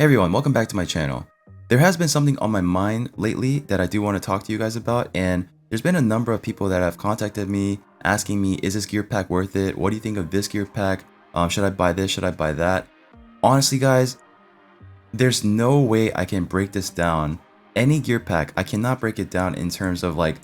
Hey everyone, welcome back to my channel. There has been something on my mind lately that I do want to talk to you guys about, and there's been a number of people that have contacted me asking me, is this gear pack worth it? What do you think of this gear pack? Should I buy this? Should I buy that? Honestly guys, there's no way I can break this down. Any gear pack, I cannot break it down in terms of like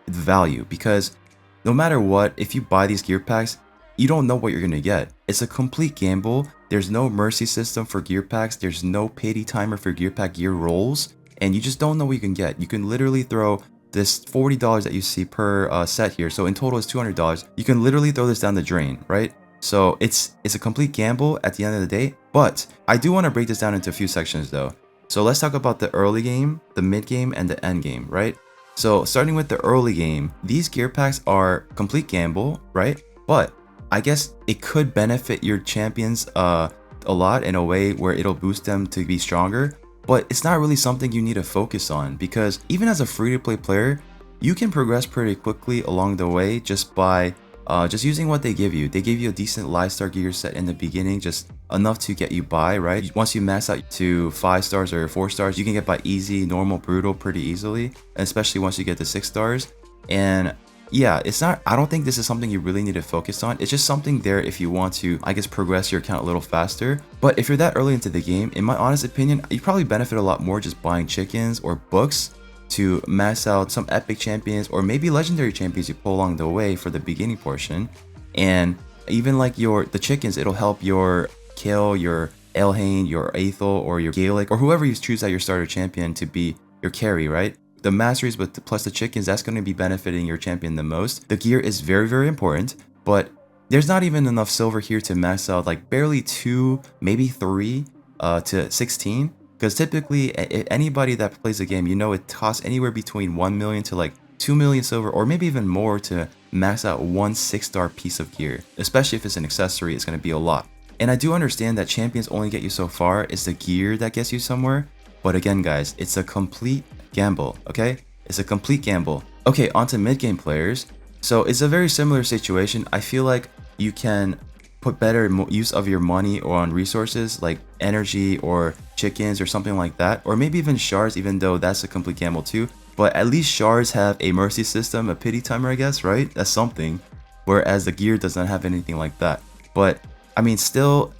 value, because no matter what, if you buy these gear packs, you don't know what you're gonna get. It's a complete gamble. There's no mercy system for gear packs. There's no payday timer for gear pack gear rolls, and you just don't know what you can get. You can literally throw this $40 that you see per set here, so in total it's $200. You can literally throw this down the drain, right? So it's a complete gamble at the end of the day. But I do want to break this down into a few sections though. So let's talk about the early game, the mid game, and the end game, right? So starting with the early game, these gear packs are complete gamble, right? But I guess it could benefit your champions a lot in a way where it'll boost them to be stronger, but it's not really something you need to focus on, because even as a free-to-play player, you can progress pretty quickly along the way just by just using what they give you. They give you a decent live star gear set in the beginning, just enough to get you by, right? Once you max out to 5 stars or 4 stars, you can get by easy, normal, brutal pretty easily, especially once you get to 6 stars. And yeah, I don't think this is something you really need to focus on. It's just something there if you want to, I guess, progress your account a little faster. But if you're that early into the game, in my honest opinion, you probably benefit a lot more just buying chickens or books to max out some epic champions or maybe legendary champions you pull along the way for the beginning portion. And even like the chickens, it'll help your Kale, your Elhain, your Aethel, or your Gaelic, or whoever you choose as your starter champion to be your carry, right? The masteries plus the chickens, that's going to be benefiting your champion the most. The gear is very, very important, but there's not even enough silver here to max out, like barely 2, maybe 3 to 16. Because typically, anybody that plays the game, you know it costs anywhere between 1 million to like 2 million silver, or maybe even more to max out one 6-star piece of gear. Especially if it's an accessory, it's going to be a lot. And I do understand that champions only get you so far. It's the gear that gets you somewhere. But again, guys, it's a complete gamble, okay? It's a complete gamble. Okay, on to mid-game players. So it's a very similar situation. I feel like you can put better use of your money on resources like energy or chickens or something like that, or maybe even shards, even though that's a complete gamble too. But at least shards have a mercy system, a pity timer, I guess, right? That's something. Whereas the gear does not have anything like that. But I mean, still,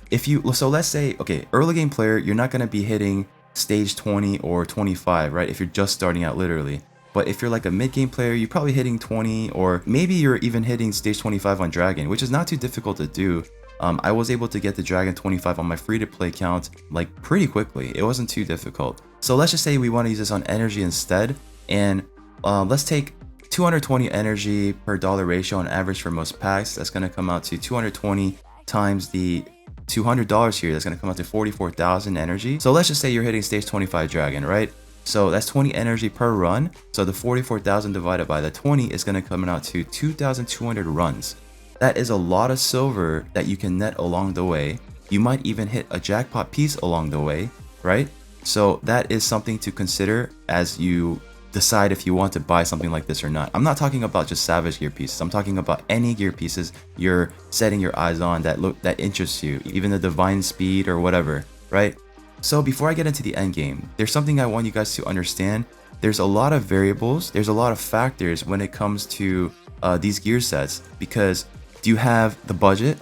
so let's say, okay, early game player, you're not going to be hitting stage 20 or 25, right? If you're just starting out, literally. But if you're like a mid-game player, you're probably hitting 20, or maybe you're even hitting stage 25 on Dragon, which is not too difficult to do. I was able to get the Dragon 25 on my free-to-play account like pretty quickly. It wasn't too difficult. So let's just say we want to use this on energy instead, and let's take 220 energy per dollar ratio on average for most packs. That's going to come out to 220 times the $200 here. That's going to come out to 44,000 energy. So let's just say you're hitting stage 25 Dragon, right? So that's 20 energy per run. So the 44,000 divided by the 20 is going to come out to 2,200 runs. That is a lot of silver that you can net along the way. You might even hit a jackpot piece along the way, right? So that is something to consider as you decide if you want to buy something like this or not. I'm not talking about just savage gear pieces. I'm talking about any gear pieces you're setting your eyes on that interests you, even the divine speed or whatever, right? So before I get into the end game, there's something I want you guys to understand. There's a lot of variables, there's a lot of factors when it comes to these gear sets, because do you have the budget?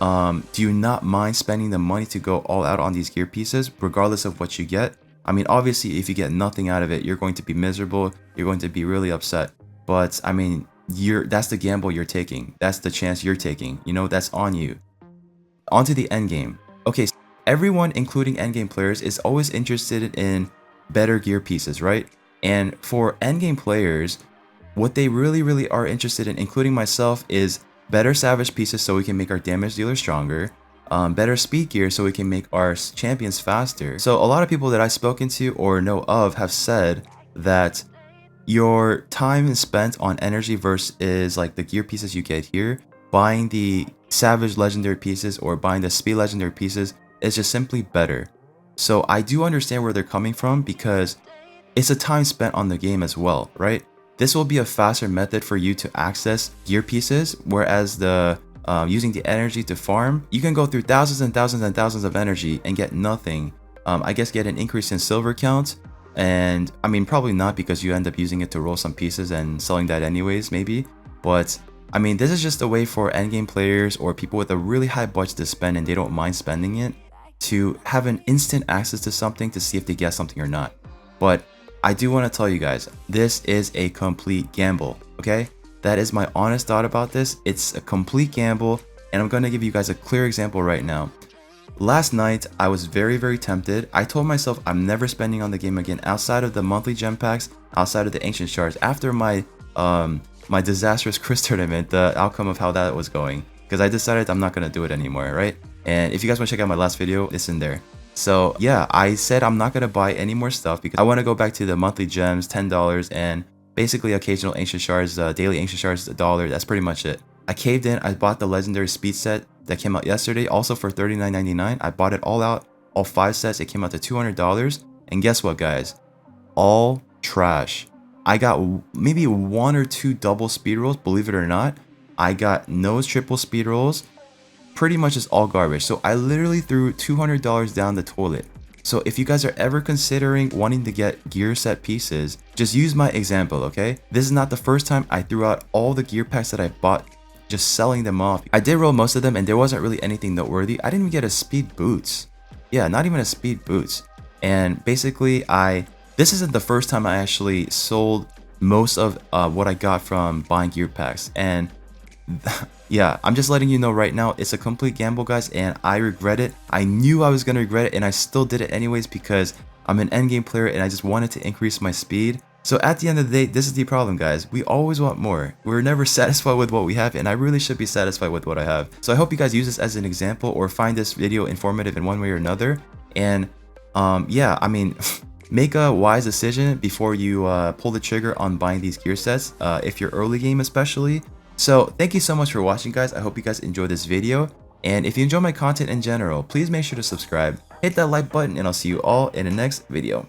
Do you not mind spending the money to go all out on these gear pieces regardless of what you get? I mean, obviously, if you get nothing out of it, you're going to be miserable. You're going to be really upset. But I mean, that's the gamble you're taking. That's the chance you're taking. You know, that's on you. On to the end game. Okay, so everyone, including end game players, is always interested in better gear pieces, right? And for end game players, what they really, really are interested in, including myself, is better savage pieces so we can make our damage dealer stronger. Better speed gear so we can make our champions faster. So a lot of people that I've spoken to or know of have said that your time spent on energy versus like the gear pieces you get here, buying the savage legendary pieces or buying the speed legendary pieces is just simply better. So I do understand where they're coming from, because it's a time spent on the game as well, right? This will be a faster method for you to access gear pieces, whereas the using the energy to farm, you can go through thousands and thousands and thousands of energy and get nothing I guess get an increase in silver count. And I mean, probably not, because you end up using it to roll some pieces and selling that anyways, maybe. But I mean, this is just a way for endgame players or people with a really high budget to spend and they don't mind spending it, to have an instant access to something to see if they get something or not. But I do want to tell you guys, this is a complete gamble, okay? That is my honest thought about this. It's a complete gamble, and I'm going to give you guys a clear example right now. Last night, I was very tempted. I told myself I'm never spending on the game again outside of the monthly gem packs, outside of the ancient shards. After my my disastrous Chris tournament, the outcome of how that was going, because I decided I'm not going to do it anymore, right? And if you guys want to check out my last video, it's in there. So yeah, I said I'm not going to buy any more stuff because I want to go back to the monthly gems, $10, and basically occasional ancient shards, daily ancient shards, $1. That's pretty much it. I caved in. I bought the legendary speed set that came out yesterday, also for $39.99. I bought it all out, all 5 sets. It came out to $200. And guess what, guys? All trash. I got maybe 1 or 2 double speed rolls, believe it or not. I got no triple speed rolls. Pretty much it's all garbage. So I literally threw $200 down the toilet. So if you guys are ever considering wanting to get gear set pieces, just use my example, okay? This is not the first time I threw out all the gear packs that I bought, just selling them off. I did roll most of them and there wasn't really anything noteworthy. I didn't even get a speed boots. Yeah, not even a speed boots. And basically this isn't the first time I actually sold most of what I got from buying gear packs. And yeah, I'm just letting you know right now, it's a complete gamble, guys, and I regret it. I knew I was going to regret it, and I still did it anyways because I'm an endgame player and I just wanted to increase my speed. So at the end of the day, this is the problem, guys. We always want more. We're never satisfied with what we have, and I really should be satisfied with what I have. So I hope you guys use this as an example or find this video informative in one way or another. And yeah, I mean, make a wise decision before you pull the trigger on buying these gear sets, if you're early game especially. So thank you so much for watching, guys. I hope you guys enjoyed this video. And if you enjoy my content in general, please make sure to subscribe, hit that like button, and I'll see you all in the next video.